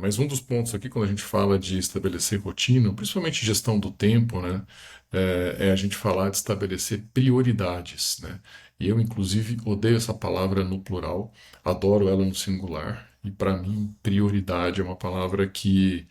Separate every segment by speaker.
Speaker 1: Mas um dos pontos aqui, quando a gente fala de estabelecer rotina, principalmente gestão do tempo, né, é a gente falar de estabelecer prioridades, né? E eu, inclusive, odeio essa palavra no plural, adoro ela no singular. E para mim, prioridade é uma palavra que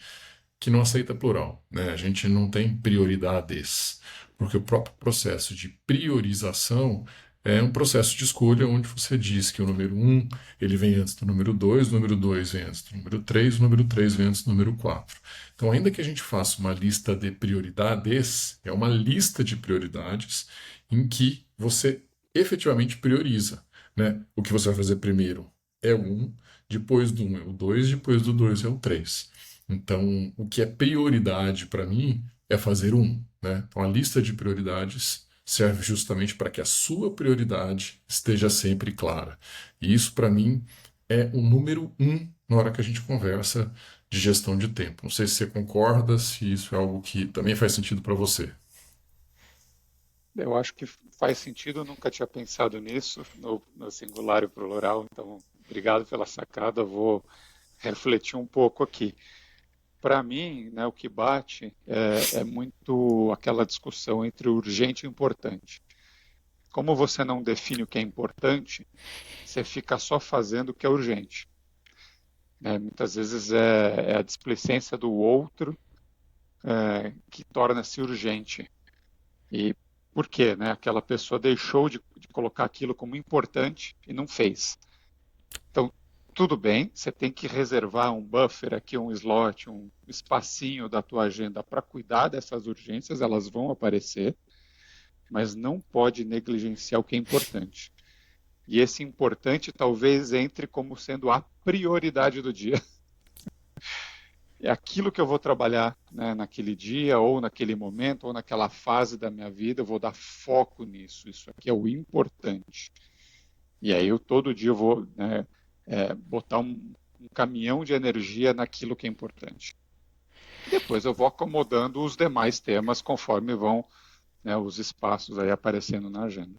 Speaker 1: não aceita plural, né? A gente não tem prioridades, porque o próprio processo de priorização é um processo de escolha onde você diz que o número um ele vem antes do número 2, o número 2 vem antes do número 3, o número 3 vem antes do número 4. Então, ainda que a gente faça uma lista de prioridades, é uma lista de prioridades em que você efetivamente prioriza, né? O que você vai fazer primeiro é o 1, depois do 1 é o 2, depois do 2 é o 3. Então, o que é prioridade para mim é fazer um, né? Então, a lista de prioridades serve justamente para que a sua prioridade esteja sempre clara. E isso, para mim, é o número um na hora que a gente conversa de gestão de tempo. Não sei se você concorda, se isso é algo que também faz sentido para você.
Speaker 2: Eu acho que faz sentido, eu nunca tinha pensado nisso, no singular e plural, então obrigado pela sacada, vou refletir um pouco aqui. Para mim, né, o que bate é muito aquela discussão entre urgente e importante. Como você não define o que é importante, você fica só fazendo o que é urgente, né? Muitas vezes é a displicência do outro que torna-se urgente. E por quê? Né? Aquela pessoa deixou de colocar aquilo como importante e não fez. Então, tudo bem, você tem que reservar um buffer aqui, um slot, um espacinho da tua agenda para cuidar dessas urgências, elas vão aparecer, mas não pode negligenciar o que é importante. E esse importante talvez entre como sendo a prioridade do dia. É aquilo que eu vou trabalhar, né, naquele dia, ou naquele momento, ou naquela fase da minha vida, eu vou dar foco nisso. Isso aqui é o importante. E aí eu todo dia eu vou, né, botar um caminhão de energia naquilo que é importante. Depois eu vou acomodando os demais temas conforme vão, né, os espaços aí aparecendo na agenda.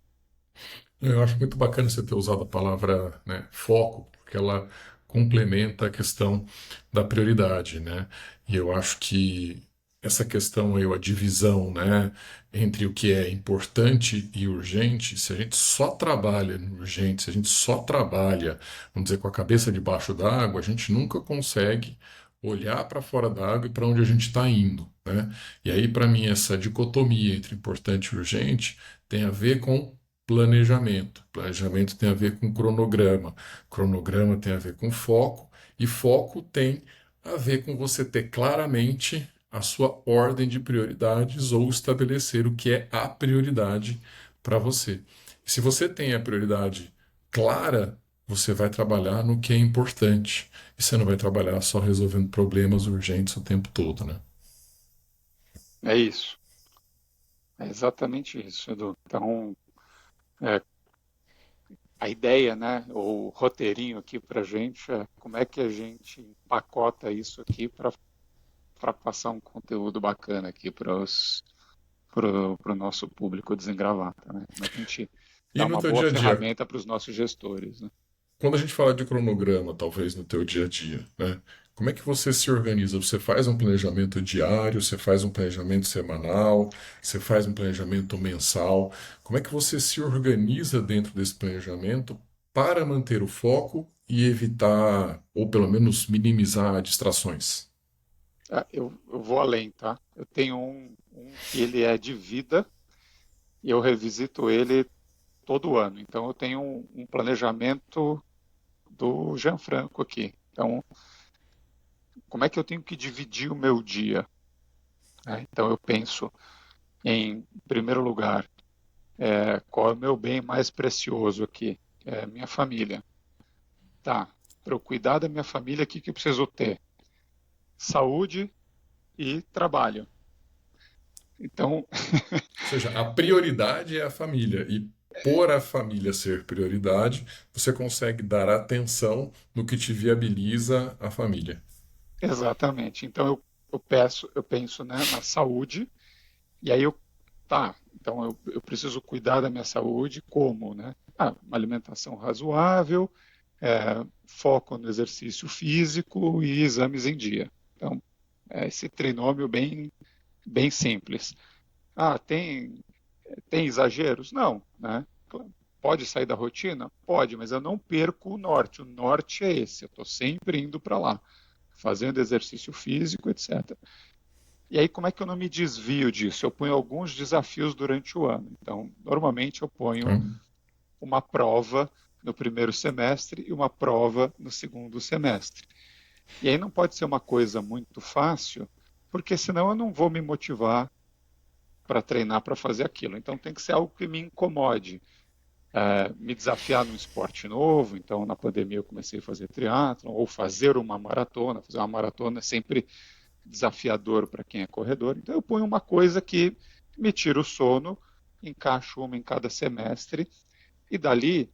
Speaker 1: Eu acho muito bacana você ter usado a palavra, né, foco, porque ela complementa a questão da prioridade, né? E eu acho que essa questão aí, a divisão, né, entre o que é importante e urgente, se a gente só trabalha no urgente, se a gente só trabalha, vamos dizer, com a cabeça debaixo d'água, a gente nunca consegue olhar para fora d'água e para onde a gente está indo, né? E aí, para mim, essa dicotomia entre importante e urgente tem a ver com planejamento. Planejamento tem a ver com cronograma. Cronograma tem a ver com foco. E foco tem a ver com você ter claramente a sua ordem de prioridades ou estabelecer o que é a prioridade para você. E se você tem a prioridade clara, você vai trabalhar no que é importante. E você não vai trabalhar só resolvendo problemas urgentes o tempo todo, né?
Speaker 2: É isso. É exatamente isso, Edu. Então, é, a ideia, né, o roteirinho aqui para a gente é como é que a gente empacota isso aqui para passar um conteúdo bacana aqui para o nosso público desengravata, né? Como é que a gente
Speaker 1: E
Speaker 2: dá
Speaker 1: no
Speaker 2: uma
Speaker 1: teu
Speaker 2: boa
Speaker 1: dia a dia,
Speaker 2: ferramenta para os nossos gestores, né?
Speaker 1: quando a gente fala de cronograma, talvez no teu dia a dia, né? Como é que você se organiza? Você faz um planejamento diário, você faz um planejamento semanal, você faz um planejamento mensal? Como é que você se organiza dentro desse planejamento para manter o foco e evitar, ou pelo menos minimizar distrações?
Speaker 2: Ah, eu vou além, tá? Eu tenho um que ele é de vida e eu revisito ele todo ano. Então eu tenho um planejamento do Gianfranco aqui. Então, como é que eu tenho que dividir o meu dia, né? Então eu penso em primeiro lugar, qual é o meu bem mais precioso aqui? É minha família. Tá, para eu cuidar da minha família, o que que eu preciso ter? Saúde e trabalho. Então,
Speaker 1: Ou seja, a prioridade é a família e por a família ser prioridade, você consegue dar atenção no que te viabiliza a família.
Speaker 2: exatamente. Então eu penso, né, na saúde e aí tá, então eu preciso cuidar da minha saúde como, né? Ah, uma alimentação razoável, foco no exercício físico e exames em dia. Então, é esse trinômio bem simples. Ah, tem exageros? Não, né? Pode sair da rotina? Pode, mas eu não perco o norte. O norte é esse, eu estou sempre indo para lá, fazendo exercício físico, etc. E aí, como é que eu não me desvio disso? Eu ponho alguns desafios durante o ano. Então, normalmente eu ponho
Speaker 1: Tá?
Speaker 2: uma prova no primeiro semestre e uma prova no segundo semestre. E aí não pode ser uma coisa muito fácil, porque senão eu não vou me motivar para treinar para fazer aquilo. Então tem que ser algo que me incomode, me desafiar num esporte novo. Então na pandemia eu comecei a fazer triatlon ou fazer uma maratona. Fazer uma maratona é sempre desafiador para quem é corredor. Então eu ponho uma coisa que me tira o sono, encaixo uma em cada semestre e dali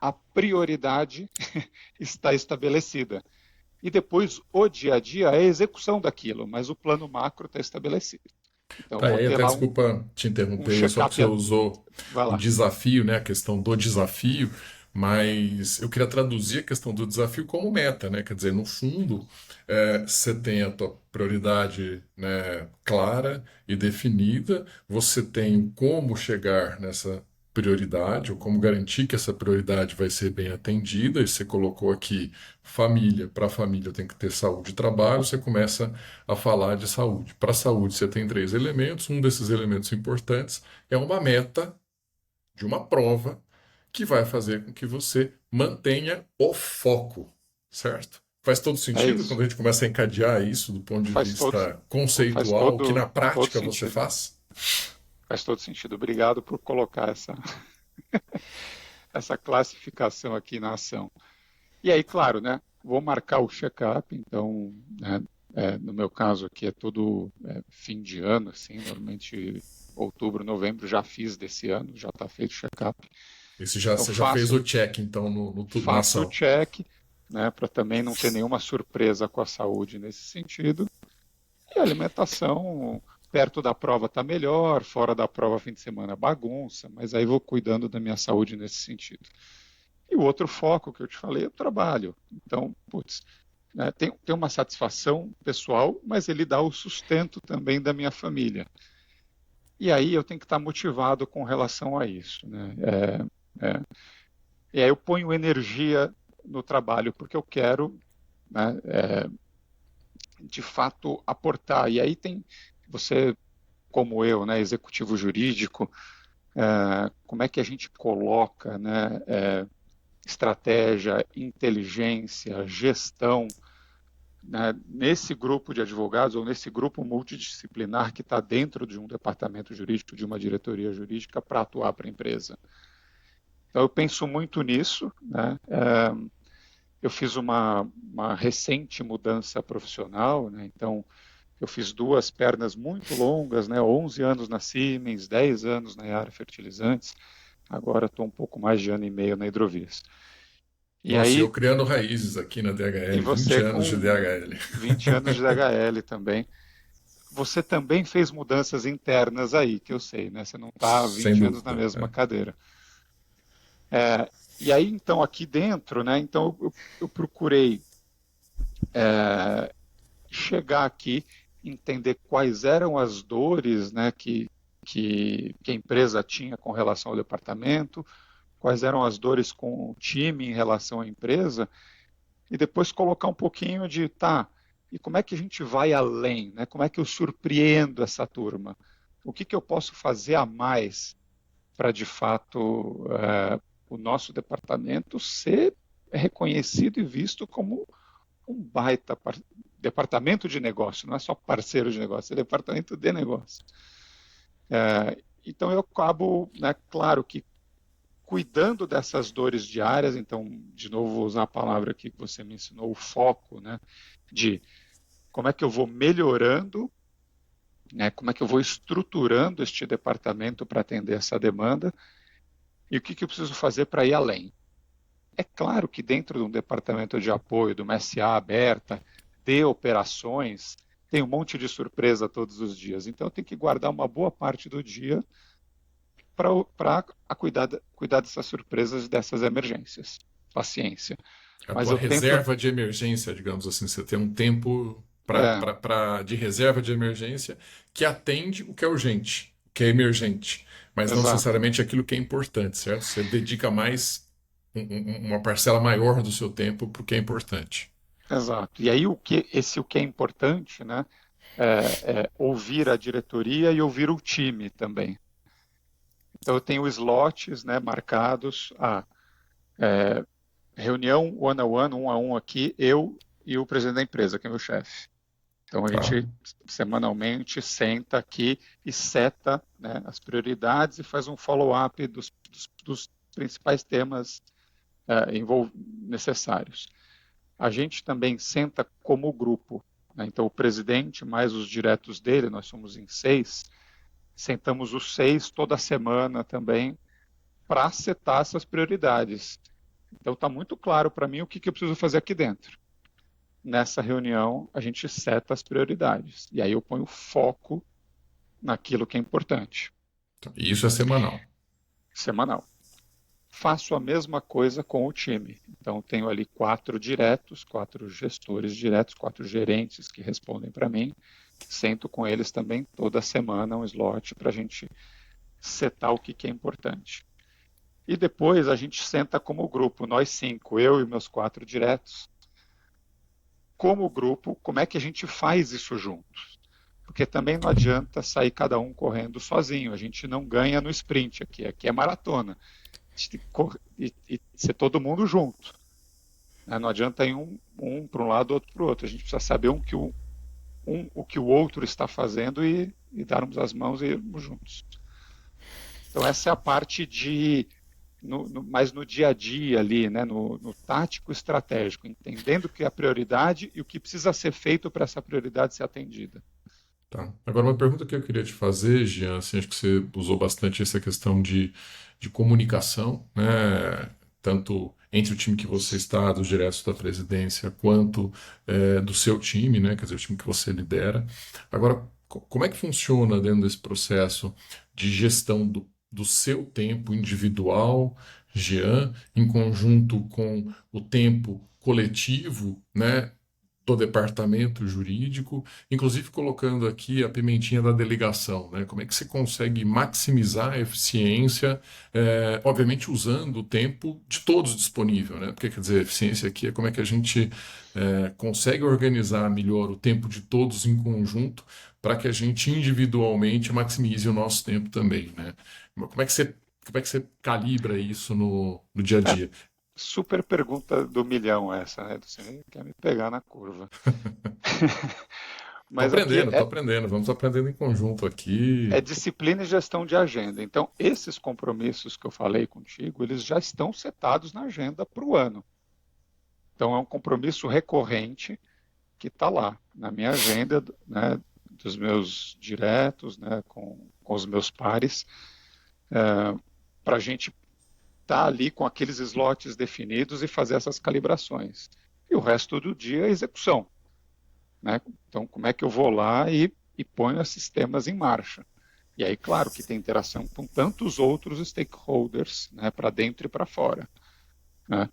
Speaker 2: a prioridade está estabelecida. E depois o dia a dia é a execução daquilo, mas o plano macro está estabelecido. Então eu
Speaker 1: Tá,
Speaker 2: vou
Speaker 1: e aí
Speaker 2: ter
Speaker 1: até
Speaker 2: lá
Speaker 1: desculpa te
Speaker 2: um
Speaker 1: interromper, só porque
Speaker 2: check-up.
Speaker 1: você usou
Speaker 2: Vai
Speaker 1: o
Speaker 2: lá.
Speaker 1: desafio, né, a questão do desafio, mas eu queria traduzir a questão do desafio como meta, né? Quer dizer, no fundo, você tem a tua prioridade, né, clara e definida, você tem como chegar nessa prioridade, ou como garantir que essa prioridade vai ser bem atendida, e você colocou aqui família, para a família tem que ter saúde e trabalho, você começa a falar de saúde. Para a saúde, você tem três elementos. Um desses elementos importantes é uma meta de uma prova que vai fazer com que você mantenha o foco, certo? Faz todo
Speaker 2: É
Speaker 1: sentido quando
Speaker 2: isso.
Speaker 1: a gente começa a encadear isso do ponto de
Speaker 2: Faz todo,
Speaker 1: vista
Speaker 2: faz
Speaker 1: conceitual, o que na
Speaker 2: todo
Speaker 1: prática você
Speaker 2: sentido.
Speaker 1: faz?
Speaker 2: Faz todo sentido. Obrigado por colocar essa classificação aqui na ação. E aí, claro, né? Vou marcar o check-up, então, né, no meu caso aqui é todo fim de ano, assim, normalmente outubro, novembro, já fiz desse ano, já está feito o check-up. Então
Speaker 1: Você já fez
Speaker 2: faço,
Speaker 1: o check, então, na
Speaker 2: faço o
Speaker 1: ação.
Speaker 2: check, né, para também não ter nenhuma surpresa com a saúde nesse sentido. E a alimentação perto da prova está melhor, fora da prova fim de semana bagunça, mas aí vou cuidando da minha saúde nesse sentido. E o outro foco que eu te falei é o trabalho. Então, putz, né, tem uma satisfação pessoal, mas ele dá o sustento também da minha família. E aí eu tenho que estar motivado com relação a isso, né? É, e aí eu ponho energia no trabalho porque eu quero, né, de fato aportar. E aí tem você, como eu, né, executivo jurídico, como é que a gente coloca, né, estratégia, inteligência, gestão, né, nesse grupo de advogados ou nesse grupo multidisciplinar que está dentro de um departamento jurídico, de uma diretoria jurídica, para atuar para a empresa. Então, eu penso muito nisso, né? Eu fiz uma recente mudança profissional, né? Então, eu fiz duas pernas muito longas, né? 11 anos na Siemens, 10 anos na Yara Fertilizantes, agora estou um pouco mais de ano e meio na Hidrovias. E
Speaker 1: Nossa, eu
Speaker 2: aí,
Speaker 1: criando raízes aqui na
Speaker 2: e
Speaker 1: DHL, 20
Speaker 2: você
Speaker 1: anos de
Speaker 2: com
Speaker 1: DHL.
Speaker 2: 20 anos de DHL também, você também fez mudanças internas aí, que eu sei, né? Você não está há
Speaker 1: Sem
Speaker 2: 20 anos na
Speaker 1: dúvida.
Speaker 2: mesma cadeira. E aí, então, aqui dentro, né? Então, eu procurei chegar aqui, entender quais eram as dores, né, que a empresa tinha com relação ao departamento, quais eram as dores com o time em relação à empresa, e depois colocar um pouquinho de, tá, e como é que a gente vai além, né? Como é que eu surpreendo essa turma? O que eu posso fazer a mais para, de fato, o nosso departamento ser reconhecido e visto como um baita departamento de negócio, não é só parceiro de negócio, é departamento de negócio. Então eu acabo, né, claro que cuidando dessas dores diárias, então, de novo, vou usar a palavra aqui que você me ensinou, o foco, né, de como é que eu vou melhorando, né, como é que eu vou estruturando este departamento para atender essa demanda e o que eu preciso fazer para ir além. É claro que dentro de um departamento de apoio, de uma SA aberta, de operações, tem um monte de surpresa todos os dias. Então, eu tenho que guardar uma boa parte do dia para cuidar dessas surpresas, dessas emergências. paciência.
Speaker 1: A
Speaker 2: Mas
Speaker 1: tua
Speaker 2: eu tento,
Speaker 1: reserva de emergência, digamos assim, você tem um tempo
Speaker 2: é,
Speaker 1: de reserva de emergência que atende o que é urgente, o que é emergente, mas não
Speaker 2: exato,
Speaker 1: necessariamente aquilo que é importante, certo? Você dedica mais uma parcela maior do seu tempo para o que é importante.
Speaker 2: exato. E aí o que é importante, né, é ouvir a diretoria e ouvir o time também. Então eu tenho slots, né, marcados, reunião one-on-one, um a um aqui, eu e o presidente da empresa, que é meu chefe. Então a
Speaker 1: Tá.
Speaker 2: gente semanalmente senta aqui e seta, né, as prioridades e faz um follow-up dos principais temas necessários. A gente também senta como grupo, né? Então o presidente mais os diretos dele, nós somos em 6, sentamos os 6 toda semana também para setar essas prioridades. Então está muito claro para mim o que eu preciso fazer aqui dentro. Nessa reunião, a gente seta as prioridades. E aí eu ponho foco naquilo que é importante.
Speaker 1: E isso é semanal.
Speaker 2: Semanal. Faço a mesma coisa com o time. Então, tenho ali 4 diretos, 4 gestores diretos, 4 gerentes que respondem para mim. Sento com eles também toda semana um slot para a gente setar o que é importante. E depois a gente senta como grupo, nós 5, eu e meus 4 diretos, como grupo, como é que a gente faz isso juntos? Porque também não adianta sair cada um correndo sozinho, a gente não ganha no sprint aqui é maratona. A gente tem que e ser todo mundo junto. Né? Não adianta ir um para um lado, outro para o outro. A gente precisa saber o que o outro está fazendo e darmos as mãos e irmos juntos. Então essa é a parte de mais no dia a dia ali, né, no tático estratégico, entendendo o que é a prioridade e o que precisa ser feito para essa prioridade ser atendida.
Speaker 1: Tá. Agora, uma pergunta que eu queria te fazer, Jean, assim, acho que você usou bastante essa questão de comunicação, né? Tanto entre o time que você está, dos diretos da presidência, quanto do seu time, né? Quer dizer, o time que você lidera. Agora, como é que funciona dentro desse processo de gestão do seu tempo individual, Jean, em conjunto com o tempo coletivo, né? Do departamento jurídico, inclusive colocando aqui a pimentinha da delegação, né? Como é que você consegue maximizar a eficiência, obviamente usando o tempo de todos disponível, né? Porque quer dizer, a eficiência aqui é como é que a gente consegue organizar melhor o tempo de todos em conjunto para que a gente individualmente maximize o nosso tempo também, né? Como é que você calibra isso no dia a
Speaker 2: É,
Speaker 1: dia?
Speaker 2: super pergunta do milhão essa, né? Você quer me pegar na curva. Mas aqui
Speaker 1: Tô aprendendo, vamos aprendendo em conjunto
Speaker 2: é
Speaker 1: aqui.
Speaker 2: disciplina e gestão de agenda. Então, esses compromissos que eu falei contigo, eles já estão setados na agenda para o ano. Então, é um compromisso recorrente que está lá na minha agenda, né, dos meus diretos, né, com os meus pares, para a gente estar ali com aqueles slots definidos e fazer essas calibrações. E o resto do dia é execução. Né? Então, como é que eu vou lá e ponho esses temas em marcha? E aí, claro, que tem interação com tantos outros stakeholders, né, para dentro e para fora. Né?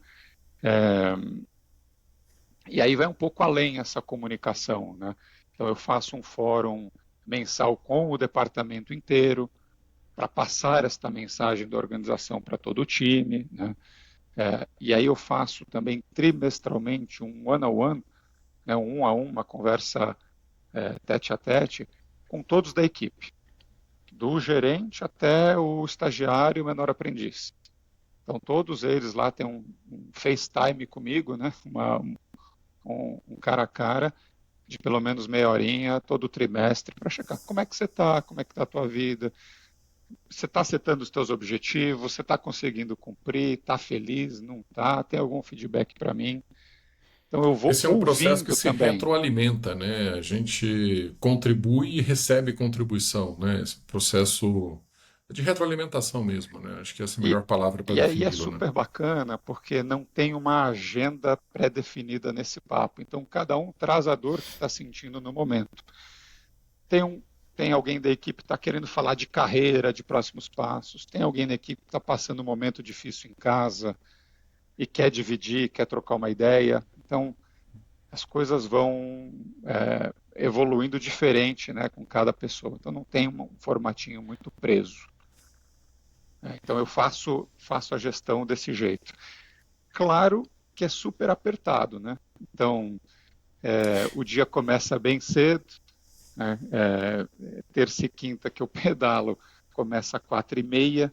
Speaker 2: É, e aí vai um pouco além essa comunicação. Né? Então, eu faço um fórum mensal com o departamento inteiro para passar esta mensagem da organização para todo o time. Né? E aí eu faço também trimestralmente um one-on-one, né, um a um, uma conversa tete a tete, com todos da equipe, do gerente até o estagiário e o menor aprendiz. Então, todos eles lá têm um FaceTime comigo, né? Um cara a cara, de pelo menos meia horinha, todo trimestre, para checar como é que você está, como é que está a tua vida, você está setando os teus objetivos, você está conseguindo cumprir, está feliz, não está, tem algum feedback para mim. Então, eu vou
Speaker 1: Esse é um processo que
Speaker 2: ouvindo
Speaker 1: se
Speaker 2: também.
Speaker 1: retroalimenta, né? A gente contribui e recebe contribuição, né? Esse processo de retroalimentação mesmo, né? Acho que essa é a
Speaker 2: E,
Speaker 1: melhor palavra para
Speaker 2: e aí é
Speaker 1: defini-lo, né?
Speaker 2: super bacana porque não tem uma agenda pré-definida nesse papo. Então, cada um traz a dor que está sentindo no momento. Tem, um, tem alguém da equipe que está querendo falar de carreira, de próximos passos. Tem alguém da equipe que está passando um momento difícil em casa. e quer dividir, quer trocar uma ideia. Então, as coisas vão evoluindo diferente, né, com cada pessoa. Então, não tem um formatinho muito preso. Então, eu faço a gestão desse jeito. Claro que é super apertado, né? Então, o dia começa bem cedo, né? Terça e quinta que eu pedalo começa às 4h30,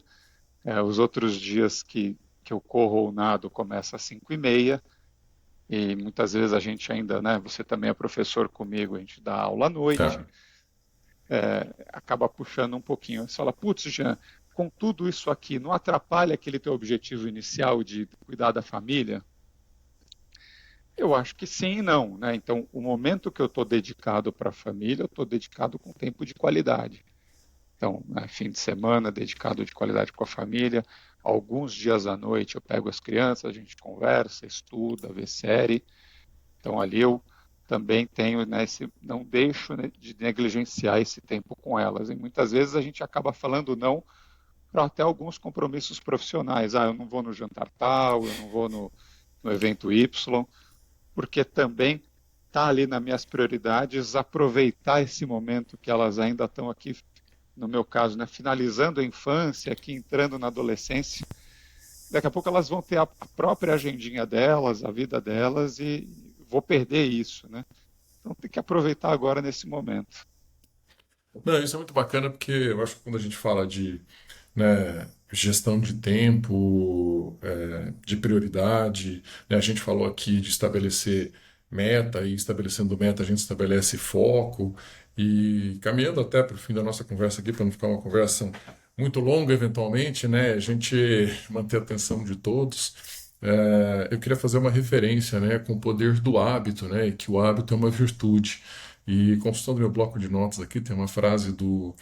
Speaker 2: os outros dias que eu corro ou nado começa às 5h30, e muitas vezes a gente ainda, né, você também é professor comigo, a gente dá aula à noite,
Speaker 1: Tá.
Speaker 2: acaba puxando um pouquinho. Você fala, putz, Jean, com tudo isso aqui, não atrapalha aquele teu objetivo inicial de cuidar da família? Eu acho que sim e não, né? Então, o momento que eu estou dedicado para a família, eu estou dedicado com tempo de qualidade. Então, né, fim de semana dedicado de qualidade com a família. Alguns dias à noite eu pego as crianças, a gente conversa, estuda, vê série. Então, ali eu também tenho, né, não deixo, né, de negligenciar esse tempo com elas. E muitas vezes a gente acaba falando não para até alguns compromissos profissionais. Ah, eu não vou no jantar tal, eu não vou no evento Y, porque também está ali nas minhas prioridades aproveitar esse momento que elas ainda estão aqui, no meu caso, né, finalizando a infância, aqui entrando na adolescência. Daqui a pouco elas vão ter a própria agendinha delas, a vida delas, e vou perder isso, né? Então tem que aproveitar agora nesse momento.
Speaker 1: Não, isso é muito bacana porque eu acho que quando a gente fala de, né, gestão de tempo, de prioridade, né, a gente falou aqui de estabelecer meta, e estabelecendo meta a gente estabelece foco, e caminhando até para o fim da nossa conversa aqui, para não ficar uma conversa muito longa eventualmente, né, a gente manter a atenção de todos. Eu queria fazer uma referência, né, com o poder do hábito, né, e que o hábito é uma virtude. E consultando meu bloco de notas aqui, tem uma frase do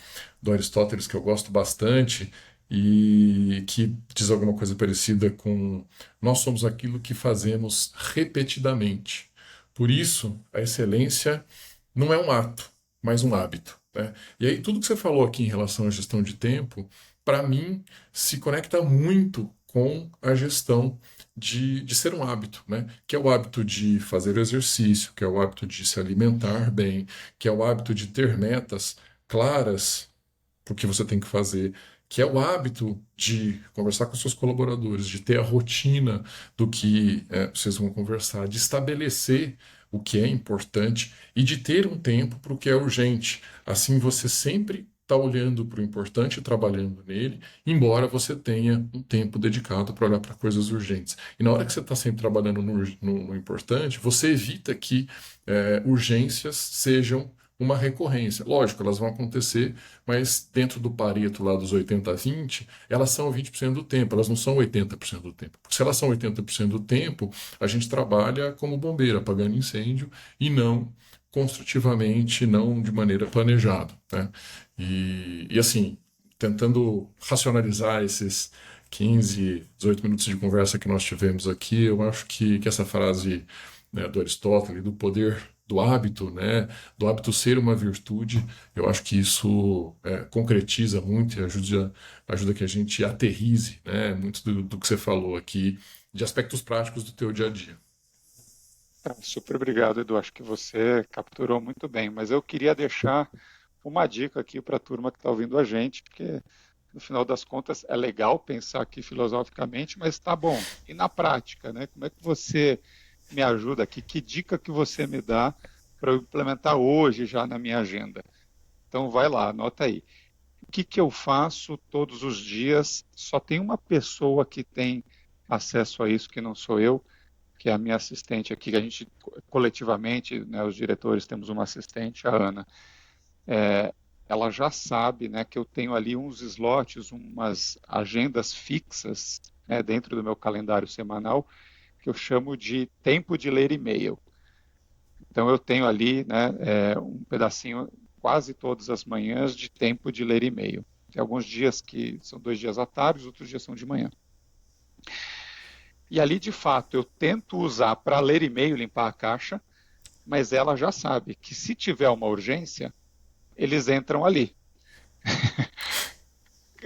Speaker 1: Aristóteles que eu gosto bastante e que diz alguma coisa parecida com: nós somos aquilo que fazemos repetidamente. Por isso, a excelência não é um ato, mas um hábito, né? E aí, tudo que você falou aqui em relação à gestão de tempo, para mim, se conecta muito com a gestão de ser um hábito, né? Que é o hábito de fazer o exercício, que é o hábito de se alimentar bem, que é o hábito de ter metas claras para o que você tem que fazer, que é o hábito de conversar com seus colaboradores, de ter a rotina do que vocês vão conversar, de estabelecer o que é importante e de ter um tempo para o que é urgente. Assim você sempre está olhando para o importante e trabalhando nele, embora você tenha um tempo dedicado para olhar para coisas urgentes. E na hora que você está sempre trabalhando no importante, você evita que urgências sejam uma recorrência. Lógico, elas vão acontecer, mas dentro do Pareto lá dos 80-20, elas são 20% do tempo, elas não são 80% do tempo. Porque se elas são 80% do tempo, a gente trabalha como bombeiro, apagando incêndio, e não construtivamente, não de maneira planejada, né? E assim, tentando racionalizar esses 15, 18 minutos de conversa que nós tivemos aqui, eu acho que essa frase, né, do Aristóteles, do poder do hábito, né, do hábito ser uma virtude, eu acho que isso concretiza muito e ajuda que a gente aterrize, né, muito do que você falou aqui, de aspectos práticos do teu dia a dia.
Speaker 2: Super obrigado, Edu. Acho que você capturou muito bem, mas eu queria deixar uma dica aqui para a turma que está ouvindo a gente, porque no final das contas é legal pensar aqui filosoficamente, mas está bom. E na prática, né? Como é que você me ajuda aqui? Que dica que você me dá para eu implementar hoje já na minha agenda? Então vai lá, anota aí. O que que eu faço todos os dias? Só tem uma pessoa que tem acesso a isso, que não sou eu, que é a minha assistente aqui, que a gente coletivamente, né, os diretores, temos uma assistente, a Ana. Ela já sabe, né, que eu tenho ali uns slots, umas agendas fixas, né, dentro do meu calendário semanal, que eu chamo de tempo de ler e-mail. Então eu tenho ali, né, um pedacinho quase todas as manhãs de tempo de ler e-mail. Tem alguns dias que são 2 dias à tarde, os outros dias são de manhã. E ali, de fato, eu tento usar para ler e-mail, limpar a caixa, mas ela já sabe que se tiver uma urgência, eles entram ali.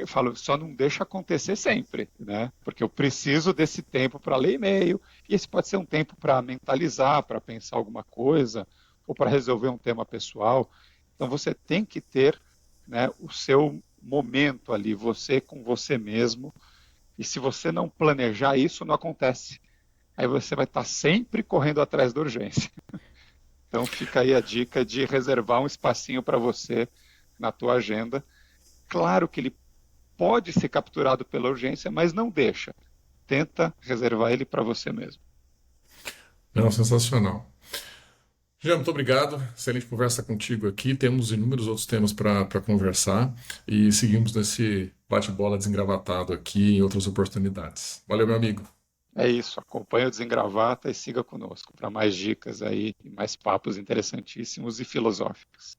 Speaker 2: eu falo, só não deixa acontecer sempre, né? Porque eu preciso desse tempo para ler e-mail, e esse pode ser um tempo para mentalizar, para pensar alguma coisa, ou para resolver um tema pessoal. Então você tem que ter, né, o seu momento ali, você com você mesmo, e se você não planejar isso, não acontece. Aí você vai estar sempre correndo atrás da urgência. Então fica aí a dica de reservar um espacinho para você na tua agenda. Claro que ele pode ser capturado pela urgência, mas não deixa. Tenta reservar ele para você mesmo.
Speaker 1: Não, sensacional. Jean, muito obrigado. Excelente conversa contigo aqui. Temos inúmeros outros temas para conversar e seguimos nesse bate-bola desengravatado aqui em outras oportunidades. Valeu, meu amigo.
Speaker 2: É isso, acompanhe o Desengravata e siga conosco para mais dicas aí e mais papos interessantíssimos e filosóficos.